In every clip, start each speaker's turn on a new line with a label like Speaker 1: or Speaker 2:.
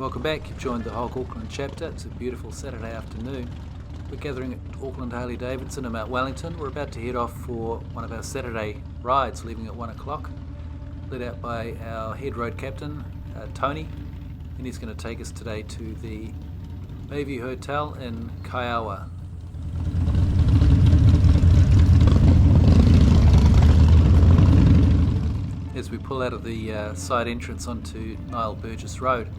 Speaker 1: Welcome back. You've joined the HOG Auckland Chapter. It's a beautiful Saturday afternoon. We're gathering at Auckland Harley-Davidson in Mount Wellington. We're about to head off for one of our Saturday rides, leaving at 1 o'clock, led out by our head road captain, Tony, and he's going to take us today to the Bayview Hotel in Kaiaua. As we pull out of the side entrance onto Niall Burgess Rd,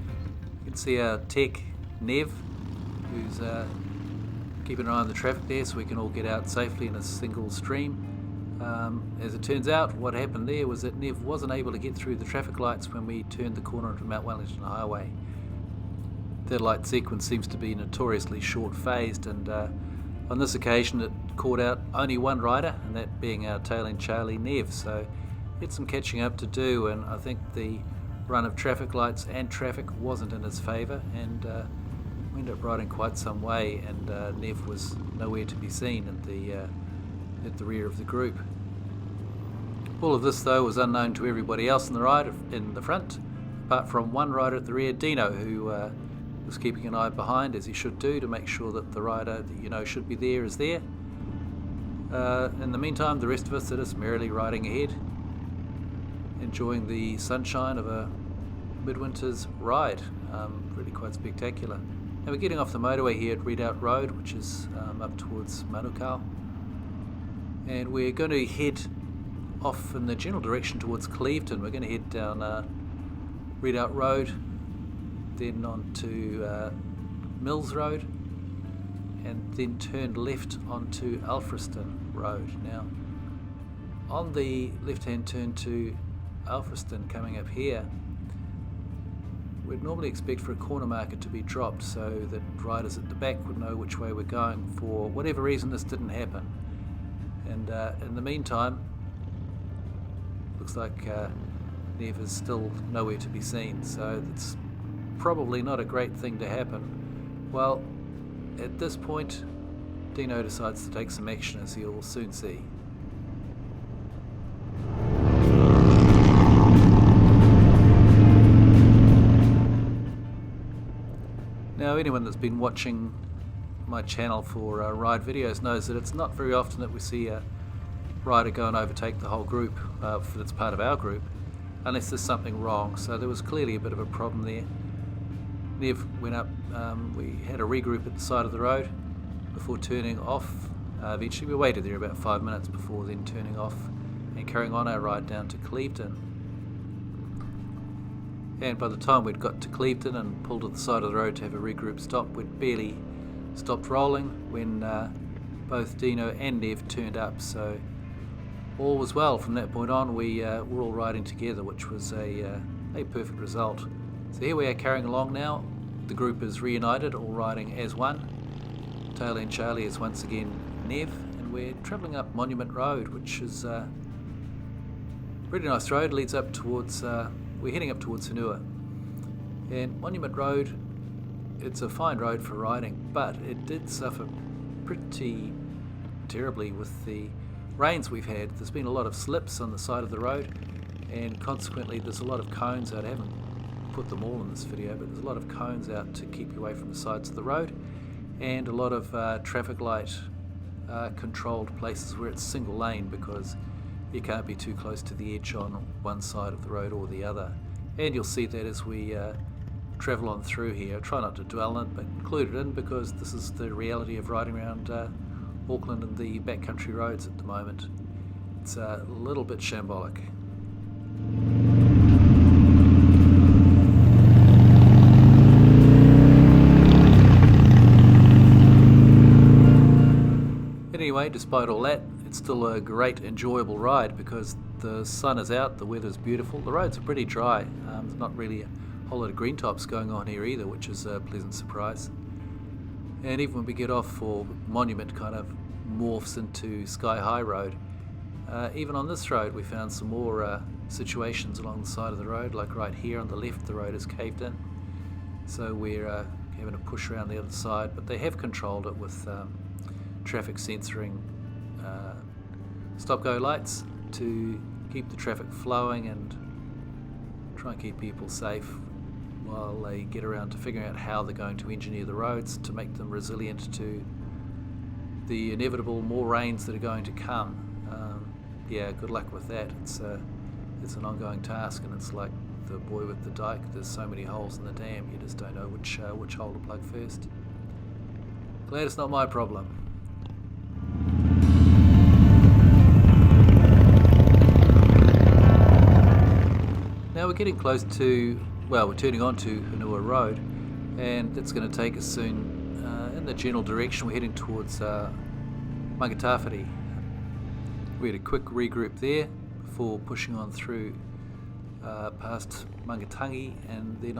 Speaker 1: you can see our tech, Nev, who's keeping an eye on the traffic there so we can all get out safely in a single stream. As it turns out, what happened there was that Nev wasn't able to get through the traffic lights when we turned the corner onto Mount Wellington Highway. That light sequence seems to be notoriously short-phased, and on this occasion it caught out only one rider, and that being our tailing Charlie, Nev. So he had some catching up to do, and I think the run of traffic lights and traffic wasn't in his favour, and we ended up riding quite some way, and Nev was nowhere to be seen at the rear of the group. All of this, though, was unknown to everybody else in the ride in the front, apart from one rider at the rear, Dino, who was keeping an eye behind, as he should do, to make sure that the rider that you know should be there is there. In the meantime, the rest of us are just merrily riding ahead, enjoying the sunshine of a midwinter's ride. Really quite spectacular. Now we're getting off the motorway here at Redoubt Rd, which is up towards Manukau, and we're going to head off in the general direction towards Clevedon. We're going to head down Redoubt Road, then on to Mills Road, and then turn left onto Alfriston Road. Now on the left hand turn to Alfriston coming up here, we'd normally expect for a corner marker to be dropped so that riders at the back would know which way we're going. For whatever reason, this didn't happen, and in the meantime looks like Nev is still nowhere to be seen, so that's probably not a great thing to happen. Well, at this point Dino decides to take some action, as you'll soon see. Now, anyone that's been watching my channel for ride videos knows that it's not very often that we see a rider go and overtake the whole group that's part of our group, unless there's something wrong. So there was clearly a bit of a problem there. Nev went up, we had a regroup at the side of the road before turning off. Eventually we waited there about 5 minutes before then turning off and carrying on our ride down to Clevedon. And by the time we'd got to Clevedon and pulled to the side of the road to have a regroup stop, we'd barely stopped rolling when both Dino and Nev turned up. So all was well. From that point on, we were all riding together, which was a perfect result. So here we are carrying along now. The group is reunited, all riding as one. Tail and Charlie is once again Nev, and we're travelling up Monument Road, which is a pretty nice road. Leads up towards, we're heading up towards Hunua. And Monument Road, it's a fine road for riding, but it did suffer pretty terribly with the rains we've had. There's been a lot of slips on the side of the road, and consequently there's a lot of cones out. I haven't put them all in this video, but there's a lot of cones out to keep you away from the sides of the road, and a lot of traffic light controlled places where it's single lane, because you can't be too close to the edge on one side of the road or the other. And you'll see that as we travel on through here. I try not to dwell on it, but include it in, because this is the reality of riding around Auckland and the backcountry roads at the moment. It's a little bit shambolic. Anyway, despite all that, it's still a great, enjoyable ride because the sun is out, the weather's beautiful, the roads are pretty dry. There's not really a whole lot of green tops going on here either, which is a pleasant surprise. And even when we get off for Monument, kind of morphs into Sky High Road. Even on this road we found some more situations along the side of the road, like right here on the left the road is caved in, so we're having to push around the other side, but they have controlled it with traffic censoring stop-go lights to keep the traffic flowing and try and keep people safe while they get around to figuring out how they're going to engineer the roads to make them resilient to the inevitable more rains that are going to come. Yeah, good luck with that. It's an ongoing task, and it's like the boy with the dike. There's so many holes in the dam, you just don't know which hole to plug first. Glad it's not my problem. Now we're getting close to, well, we're turning on to Hunua Road, and that's going to take us soon in the general direction. We're heading towards Mangatawhiri. We had a quick regroup there before pushing on through past Mangatangi and then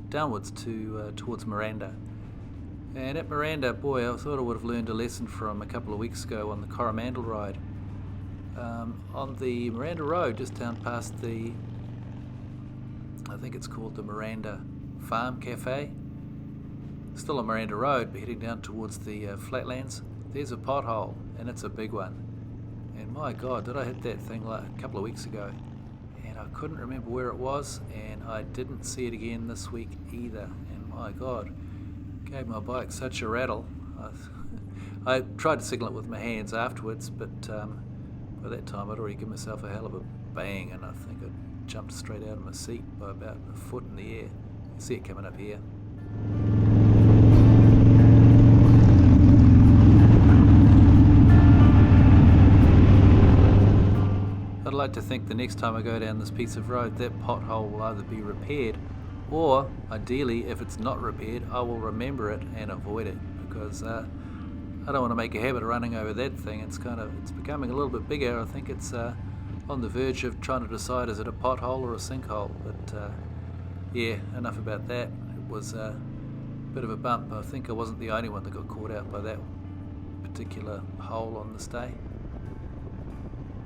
Speaker 1: downwards to towards Miranda. And at Miranda, boy, I thought I would have learned a lesson from a couple of weeks ago on the Coromandel ride. On the Miranda Road, just down past the, I think it's called the Miranda Farm Cafe. Still on Miranda Road, but heading down towards the flatlands. There's a pothole, and it's a big one. And my God, did I hit that thing like a couple of weeks ago? And I couldn't remember where it was, and I didn't see it again this week either. And my God, gave my bike such a rattle. I tried to signal it with my hands afterwards, but by that time I'd already given myself a hell of a bang, and I think I jumped straight out of my seat by about a foot in the air. You see it coming up here. I'd like to think the next time I go down this piece of road, that pothole will either be repaired, or ideally, if it's not repaired, I will remember it and avoid it, because I don't want to make a habit of running over that thing. It's becoming a little bit bigger. I think it's on the verge of trying to decide, is it a pothole or a sinkhole? But yeah, enough about that. It was a bit of a bump. I think I wasn't the only one that got caught out by that particular hole on this day.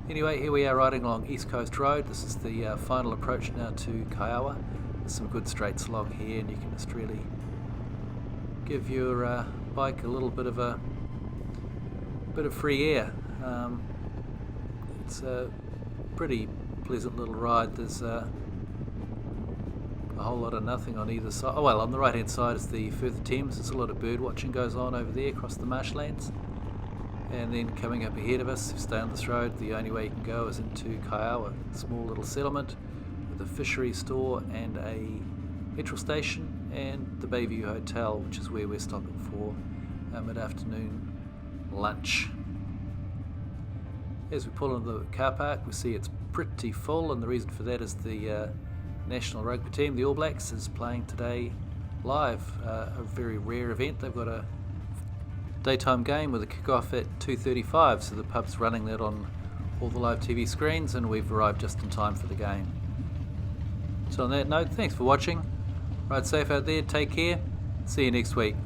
Speaker 1: Anyway, here we are riding along East Coast Road. This is the final approach now to Kaiaua. There's some good straight slog here, and you can just really give your bike a little bit of free air. It's a pretty pleasant little ride. There's a whole lot of nothing on either side. Oh well, on the right hand side is the Firth Thames. There's a lot of bird watching goes on over there across the marshlands. And then coming up ahead of us, if you stay on this road, the only way you can go is into Kaiaua, a small little settlement with a fishery store and a petrol station and the Bayview Hotel, which is where we're stopping for mid-afternoon lunch. As we pull into the car park, we see it's pretty full, and the reason for that is the national rugby team, the All Blacks, is playing today live, a very rare event. They've got a daytime game with a kickoff at 2:35, so the pub's running that on all the live TV screens, and we've arrived just in time for the game. So on that note, thanks for watching. Ride safe out there, take care, see you next week.